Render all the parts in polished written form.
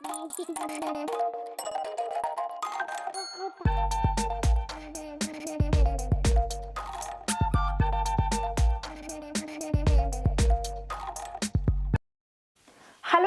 Hello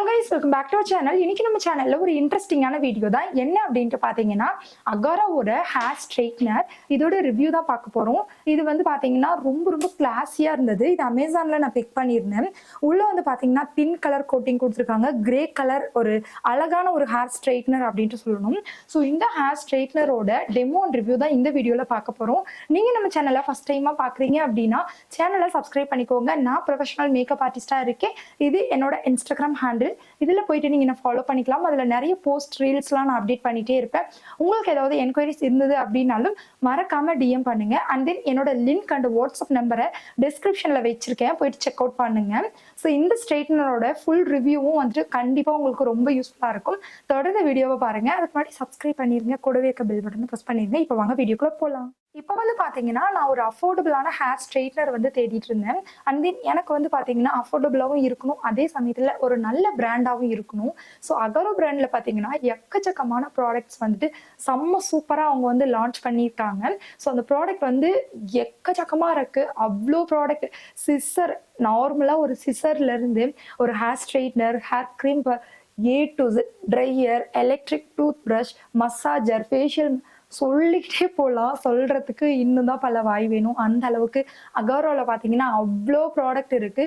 guys, welcome back to our channel. இன்னைக்கு நம்ம சேனல்ல ஒரு இன்ட்ரெஸ்டிங்கான வீடியோ தான். என்ன அப்படின்ட்டு பாத்தீங்கன்னா, அகாராவோட ஹேர் ஸ்ட்ரைட்னர் இதோட ரிவ்யூ தான் பார்க்க போறோம். இது வந்து பாத்தீங்கன்னா ரொம்ப ரொம்ப கிளாஸியா இருந்தது. இது அமேசான்ல நான் பிக் பண்ணியிருந்தேன். உள்ள வந்து பாத்தீங்கன்னா பிங்க் கலர் கோட்டிங் கொடுத்துருக்காங்க, கிரே கலர் ஒரு அழகான ஒரு ஹேர் ஸ்ட்ரைட்னர் அப்படின்ட்டு சொல்லணும். ஸோ இந்த ஹேர் ஸ்ட்ரைட்னரோட டெமோ அண்ட் ரிவ்யூ தான் இந்த வீடியோல பார்க்க போறோம். நீங்க நம்ம சேனலை ஃபர்ஸ்ட் டைமா பாக்குறீங்க அப்படின்னா சேனலை சப்ஸ்கிரைப் பண்ணிக்கோங்க. நான் ப்ரொஃபஷனல் மேக்கப் ஆர்டிஸ்டா இருக்கேன். இது என்னோட இன்ஸ்டாகிராம் ஹேண்டில். இதில் போயிட்டு நீங்கள் என்ன ஃபாலோ பண்ணிக்கலாம். அதில் நிறைய போஸ்ட் ரீல்ஸ்லாம் நான் அப்டேட் பண்ணிகிட்டே இருப்பேன். உங்களுக்கு ஏதாவது என்கொயரிஸ் இருந்தது அப்படின்னாலும் மறக்காமல் டிஎம் பண்ணுங்க. அண்ட் தென் என்னோட லிங்க் அண்ட் வாட்ஸ்அப் நம்பரை டிஸ்கிரிப்ஷனில் வச்சிருக்கேன், போயிட்டு செக் அவுட் பண்ணுங்க. ஸோ இந்த ஸ்ட்ரைட்னரோட ஃபுல் ரிவ்யூவும் வந்துட்டு கண்டிப்பாக உங்களுக்கு ரொம்ப யூஸ்ஃபுல்லாக இருக்கும். தொடர்ந்து வீடியோவை பாருங்க. அதுக்கு முன்னாடி சப்ஸ்கிரைப் பண்ணிருங்க, கூடவே இருக்க பெல் பட்டனை ப்ரெஸ் பண்ணிருங்க. இப்போ வாங்க வீடியோக்குள்ள போகலாம். இப்போ வந்து பார்த்தீங்கன்னா நான் ஒரு அஃபோர்டபுளான ஹேர் ஸ்ட்ரைட்னர் வந்து தேடிட்டு இருந்தேன். அண்ட் தென் எனக்கு வந்து பார்த்தீங்கன்னா அஃபோர்டபுளாகவும் இருக்கணும், அதே சமயத்தில் ஒரு நல்ல பிராண்டாகவும் இருக்கணும். ஸோ அகாரோ பிராண்டில் பார்த்தீங்கன்னா எக்கச்சக்கமான ப்ராடக்ட்ஸ் வந்துட்டு செம்ம சூப்பராக அவங்க வந்து லான்ச் பண்ணியிருக்காங்க. ஸோ அந்த ப்ராடக்ட் வந்து எக்கச்சக்கமாக இருக்குது. அவ்வளோ ப்ராடக்ட், சிஸ்ஸர், நார்மலாக ஒரு சிஸ்ஸர்லேருந்து ஒரு hair straightener, hair cream, A to dryer, electric tooth brush, massager, facial, சொல்லிக்கிட்டே போகலாம். சொல்றதுக்கு இன்னும் தான் பல வாய் வேணும். அந்த அளவுக்கு அகாரோவில் பார்த்தீங்கன்னா அவ்வளோ ப்ராடக்ட் இருக்கு.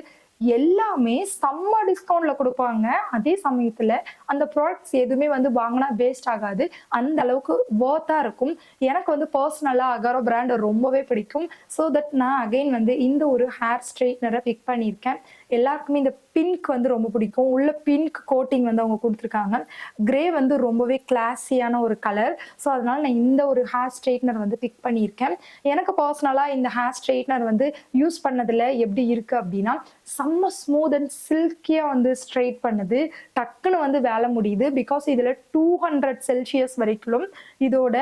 எல்லாமே செம்ம டிஸ்கவுண்ட்ல கொடுப்பாங்க. அதே சமயத்துல அந்த ப்ராடக்ட்ஸ் எதுவுமே வந்து வாங்கினா வேஸ்ட் ஆகாது. அந்த அளவுக்கு வர்த்தா இருக்கும். எனக்கு வந்து பர்சனலா அகாரோ பிராண்ட் ரொம்பவே பிடிக்கும். ஸோ தட் நான் அகைன் வந்து இந்த ஒரு ஹேர் ஸ்ட்ரைட்னரை பிக் பண்ணியிருக்கேன். எல்லாருக்குமே இந்த பிங்க் வந்து ரொம்ப பிடிக்கும். உள்ள பிங்க் கோட்டிங் வந்து அவங்க கொடுத்துருக்காங்க. கிரே வந்து ரொம்பவே கிளாஸியான ஒரு கலர். ஸோ அதனால நான் இந்த ஒரு ஹேர் ஸ்ட்ரைட்னர் வந்து பிக் பண்ணியிருக்கேன். எனக்கு பர்சனலாக இந்த ஹேர் ஸ்ட்ரைட்னர் வந்து யூஸ் பண்ணதில் எப்படி இருக்கு அப்படின்னா, செம்ம ஸ்மூத் அண்ட் சில்கியாக வந்து ஸ்ட்ரைட் பண்ணுது. டக்குன்னு வந்து வேலை முடியுது. பிகாஸ் இதில் 200 செல்சியஸ் வரைக்கும் இதோட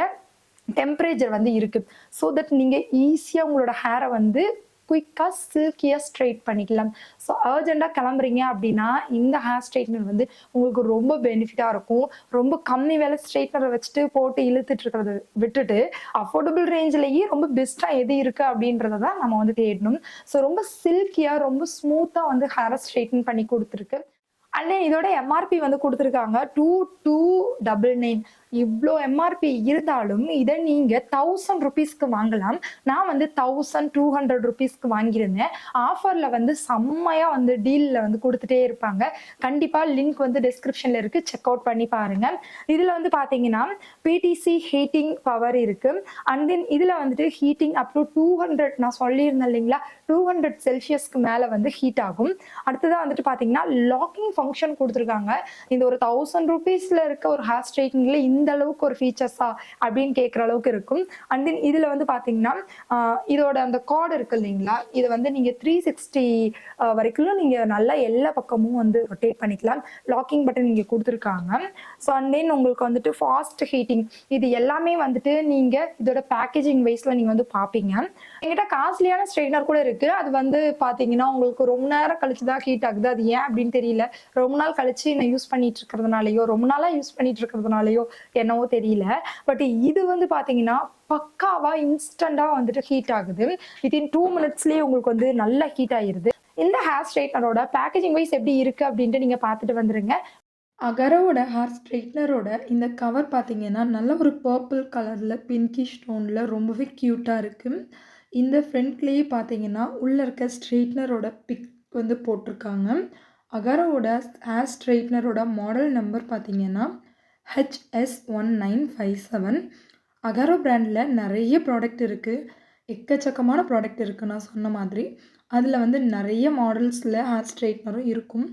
டெம்பரேச்சர் வந்து இருக்கு. ஸோ தட் நீங்கள் ஈஸியாக உங்களோட ஹேரை வந்து குயிக்காக சில்கியாக ஸ்ட்ரைட் பண்ணிக்கலாம். ஸோ அர்ஜெண்டாக கிளம்புறீங்க அப்படின்னா இந்த ஹேர் ஸ்ட்ரைட்னர் வந்து உங்களுக்கு ரொம்ப பெனிஃபிட்டாக இருக்கும். ரொம்ப கம்மி வேலை ஸ்ட்ரைட்னரை வச்சுட்டு போட்டு இழுத்துட்டு இருக்கிறத விட்டுட்டு அஃபோர்டபுள் ரேஞ்சிலேயே ரொம்ப பெஸ்ட்டாக எது இருக்குது அப்படின்றத தான் நம்ம வந்து தேடணும். ஸோ ரொம்ப சில்கியாக ரொம்ப ஸ்மூத்தாக வந்து ஹேரை ஸ்ட்ரைட்டன் பண்ணி கொடுத்துருக்கு. அண்ட் இதோட எம்ஆர்பி வந்து கொடுத்துருக்காங்க 2299. இவ்வளோ எம்ஆர்பி இருந்தாலும் இதை நீங்கள் 1000 ருபீஸ்க்கு வாங்கலாம். நான் வந்து 1200 ருபீஸ்க்கு வாங்கியிருந்தேன். ஆஃபரில் வந்து செம்மையாக வந்து டீலில் வந்து கொடுத்துட்டே இருப்பாங்க. கண்டிப்பாக லிங்க் வந்து டிஸ்கிரிப்ஷனில் இருக்குது, செக் அவுட் பண்ணி பாருங்கள். இதில் வந்து பார்த்தீங்கன்னா பிடிசி ஹீட்டிங் பவர் இருக்குது. அண்ட் தென் இதில் வந்துட்டு ஹீட்டிங் அப் டு 200, நான் சொல்லியிருந்தேன் இல்லைங்களா, 200 செல்சியஸ்க்கு மேலே வந்து ஹீட் ஆகும். அடுத்ததாக வந்துட்டு பார்த்தீங்கன்னா லாக்கிங் ஃபங்க்ஷன் கொடுத்துருக்காங்க. இந்த ஒரு 1000 ருபீஸில் இருக்க ஒரு ஹேர் ஸ்ட்ரைட்னிங்ல இந்த அளவுக்கு ஒரு ஃபீச்சர்ஸா அப்படின்னு கேட்குற அளவுக்கு இருக்கும். அண்ட் தென் இதில் வந்து பார்த்தீங்கன்னா இதோட அந்த கார்டு இருக்கு இல்லைங்களா, இதை வந்து நீங்கள் 360 வரைக்கும் நீங்கள் நல்லா எல்லா பக்கமும் வந்து ரொட்டேட் பண்ணிக்கலாம். லாக்கிங் பட்டன் நீங்கள் கொடுத்துருக்காங்க. ஸோ அண்ட் தென் உங்களுக்கு வந்துட்டு ஃபாஸ்ட் ஹீட்டிங், இது எல்லாமே வந்துட்டு நீங்கள் இதோட பேக்கேஜிங் வைஸில் நீங்கள் வந்து பார்ப்பீங்க. என்கிட்ட காஸ்ட்லியான ஸ்ட்ரைட்னர் கூட இருக்குது. அது வந்து பார்த்தீங்கன்னா உங்களுக்கு ரொம்ப நேரம் கழிச்சு தான் ஹீட் ஆகுது. அது ஏன் அப்படின்னு தெரியல. ரொம்ப நாள் கழிச்சு நான் யூஸ் பண்ணிட்டு இருக்கிறதுனாலயோ, ரொம்ப நாளா யூஸ் பண்ணிட்டு இருக்கிறதுனாலயோ என்னவோ தெரியல. பட் இது வந்து பாத்தீங்கன்னா பக்காவா இன்ஸ்டண்டா வந்துட்டு ஹீட் ஆகுது. வித்தின் 2 மினிட்ஸ்லயே உங்களுக்கு வந்து நல்லா ஹீட் ஆயிருது. இந்த ஹேர் ஸ்ட்ரைட்னரோட பேக்கேஜிங் வைஸ் எப்படி இருக்கு அப்படின்ட்டு நீங்க பார்த்துட்டு வந்துருங்க. அகரோட ஹேர் ஸ்ட்ரைட்னரோட இந்த கவர் பார்த்தீங்கன்னா நல்ல ஒரு பர்பிள் கலரில் பிங்கிஷ் ஸ்டோனில் ரொம்பவே க்யூட்டாக இருக்குது. இந்த ஃப்ரண்ட்லேயே பார்த்தீங்கன்னா உள்ளே இருக்க ஸ்ட்ரைட்னரோட பிக் வந்து போட்டிருக்காங்க. அகரோட ஹேர் ஸ்ட்ரைட்னரோட மாடல் நம்பர் பார்த்தீங்கன்னா HS1957. அகரோ பிராண்டில் நிறைய ப்ராடக்ட் இருக்குது, எக்கச்சக்கமான ப்ராடக்ட் இருக்குது. நான் சொன்ன மாதிரி அதில் வந்து நிறைய மாடல்ஸில் ஹேர் ஸ்ட்ரைட்னரும் இருக்கும்.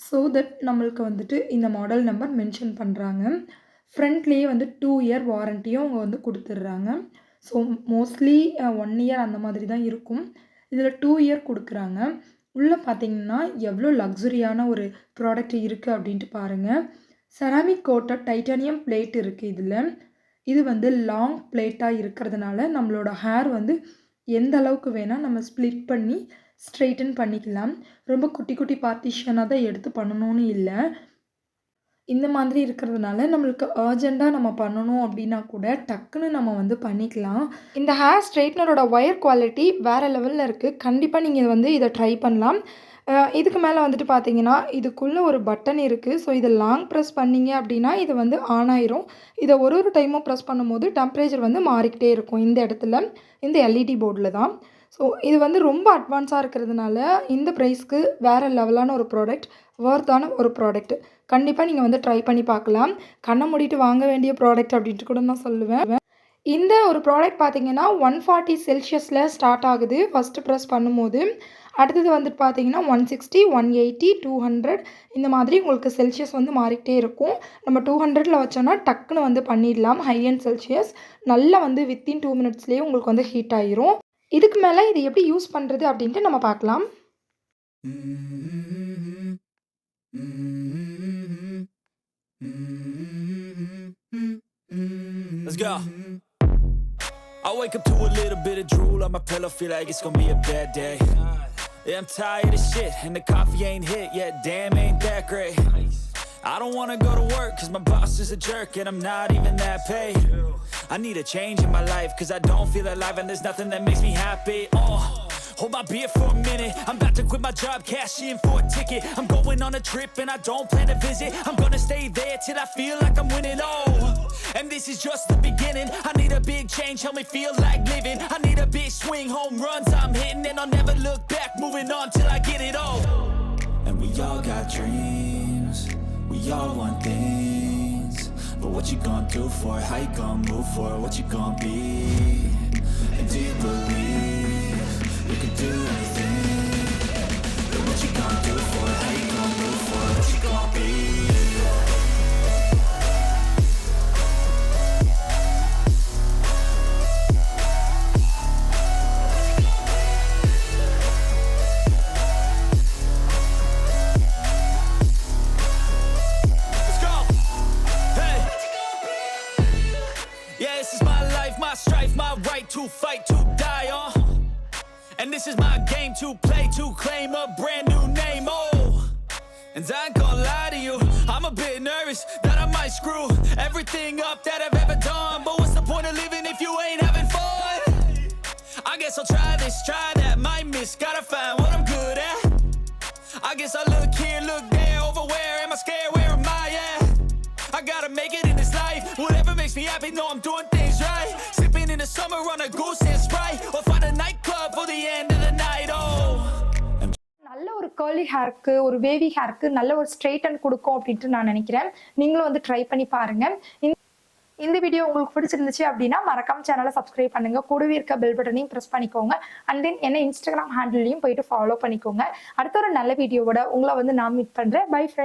ஸோ தட் நம்மளுக்கு வந்துட்டு இந்த மாடல் நம்பர் மென்ஷன் பண்ணுறாங்க. ஃப்ரண்ட்லேயே வந்து 2 இயர் வாரண்ட்டியும் அவங்க வந்து கொடுத்துட்றாங்க. ஸோ மோஸ்ட்லி 1 இயர் அந்த மாதிரி தான் இருக்கும். இதில் 2 இயர் கொடுக்குறாங்க. உள்ளே பார்த்தீங்கன்னா எவ்வளோ லக்ஸுரியான ஒரு ப்ராடக்ட் இருக்குது அப்படின்ட்டு பாருங்கள். செராமிக் கோட்டட் டைட்டானியம் பிளேட் இருக்குது இதில். இது வந்து லாங் பிளேட்டாக இருக்கிறதுனால நம்மளோட ஹேர் வந்து எந்த அளவுக்கு வேணால் நம்ம ஸ்ப்ளிட் பண்ணி ஸ்ட்ரெயிட்டன் பண்ணிக்கலாம். ரொம்ப குட்டி குட்டி பார்ட்டிஷனாக தான் எடுத்து பண்ணணும்னு இல்லை. இந்த மாதிரி இருக்கிறதுனால நம்மளுக்கு அர்ஜெண்ட்டாக நம்ம பண்ணணும் அப்படின்னா கூட டக்குன்னு நம்ம வந்து பண்ணிக்கலாம். இந்த ஹேர் ஸ்ட்ரெயிட்னரோட ஒயர் குவாலிட்டி வேறு லெவலில் இருக்குது. கண்டிப்பாக நீங்கள் வந்து இதை ட்ரை பண்ணலாம். இதுக்கு மேலே வந்துட்டு பார்த்தீங்கன்னா, இதுக்குள்ளே ஒரு பட்டன் இருக்குது. ஸோ இதை லாங் ப்ரெஸ் பண்ணீங்க அப்படின்னா இது வந்து ஆன் ஆயிரும். இதை ஒரு டைமும் ப்ரெஸ் பண்ணும்போது டெம்பரேச்சர் வந்து மாறிக்கிட்டே இருக்கும் இந்த இடத்துல. இந்த எல்இடி போர்டில் தான். ஸோ இது வந்து ரொம்ப அட்வான்ஸாக இருக்கிறதுனால இந்த ப்ரைஸ்க்கு வேறு லெவலான ஒரு ப்ராடக்ட், வொர்த்தான ஒரு ப்ராடக்ட். கண்டிப்பாக நீங்கள் வந்து ட்ரை பண்ணி பார்க்கலாம். கண்ணை மூடிட்டு வாங்க வேண்டிய ப்ராடக்ட் அப்படின்ட்டு கூட நான் சொல்லுவேன். இந்த ஒரு ப்ராடக்ட் பார்த்தீங்கன்னா 140 செல்சியஸில் ஸ்டார்ட் ஆகுது ஃபஸ்ட்டு ப்ரெஸ் பண்ணும்போது. அடுத்தது வந்துட்டு பார்த்தீங்கன்னா 160, 180, 200 இந்த மாதிரி உங்களுக்கு செல்சியஸ் வந்து மாறிக்கிட்டே இருக்கும். நம்ம 200ல் வச்சோன்னா டக்குன்னு வந்து பண்ணிடலாம். ஹை அண்ட் செல்சியஸ் நல்லா வந்து வித்தின் 2 மினிட்ஸ்லேயே உங்களுக்கு வந்து ஹீட் ஆயிரும். இதுக்கு மேலே இது எப்படி யூஸ் பண்ணுறது அப்படின்ட்டு நம்ம பார்க்கலாம். Let's go. I wake up to a little bit of drool on my pillow, feel like it's gonna be a bad day. Yeah, I'm tired of shit, and the coffee ain't hit yet, damn ain't that great. I don't wanna go to work, cause my boss is a jerk, and I'm not even that paid. I need a change in my life, cause I don't feel alive, and there's nothing that makes me happy. Hold my beer for a minute, I'm about to quit my job, cash in for a ticket. I'm going on a trip and I don't plan to visit. I'm gonna stay there till I feel like I'm winning, and this is just the beginning. I need a big change, help me feel like living. I need a big swing, home runs I'm hitting, and I'll never look back, moving on till I get it all. And we all got dreams, we all want things, but what you gonna do for it? How you gonna move for it? What you gonna be? And do you believe you can do anything? But what you gonna do for it? How you gonna move for it? What you gonna be? Let's go. Hey. Yeah, this is my life, my strife, my right to fight, to die on. And this is my game to play, to claim a brand new name, And I ain't gonna lie to you, I'm a bit nervous that I might screw everything up that I've ever done. But what's the point of living if you ain't having fun? I guess I'll try this, try that, might miss, gotta find what I'm good at. I guess I look here, look there, over where am I scared, where am I at? I gotta make it in this life, whatever makes me happy, know I'm doing things right. Sipping in the summer on a goose and Sprite, or find a nightclub for the end of the night, நல்ல ஒரு curly ஹேருக்கு, ஒரு wavy ஹேருக்கு நல்ல ஒரு straighten கொடுக்கும் அப்படின்ட்டு நான் நினைக்கிறேன். நீங்களும் வந்து ட்ரை பண்ணி பாருங்க. இந்த வீடியோ உங்களுக்கு பிடிச்சிருந்துச்சு அப்படின்னா மறக்காம சேனலை சப்ஸ்கிரைப் பண்ணுங்க. கூடவே இருக்க பெல் பட்டனையும் ப்ரெஸ் பண்ணிக்கோங்க. அண்ட் தென் என்ன இன்ஸ்டாகிராம் ஹேண்டிலையும் போயிட்டு ஃபாலோ பண்ணிக்கோங்க. அடுத்த ஒரு நல்ல வீடியோவோட உங்களை வந்து நான் மீட் பண்றேன். By friend.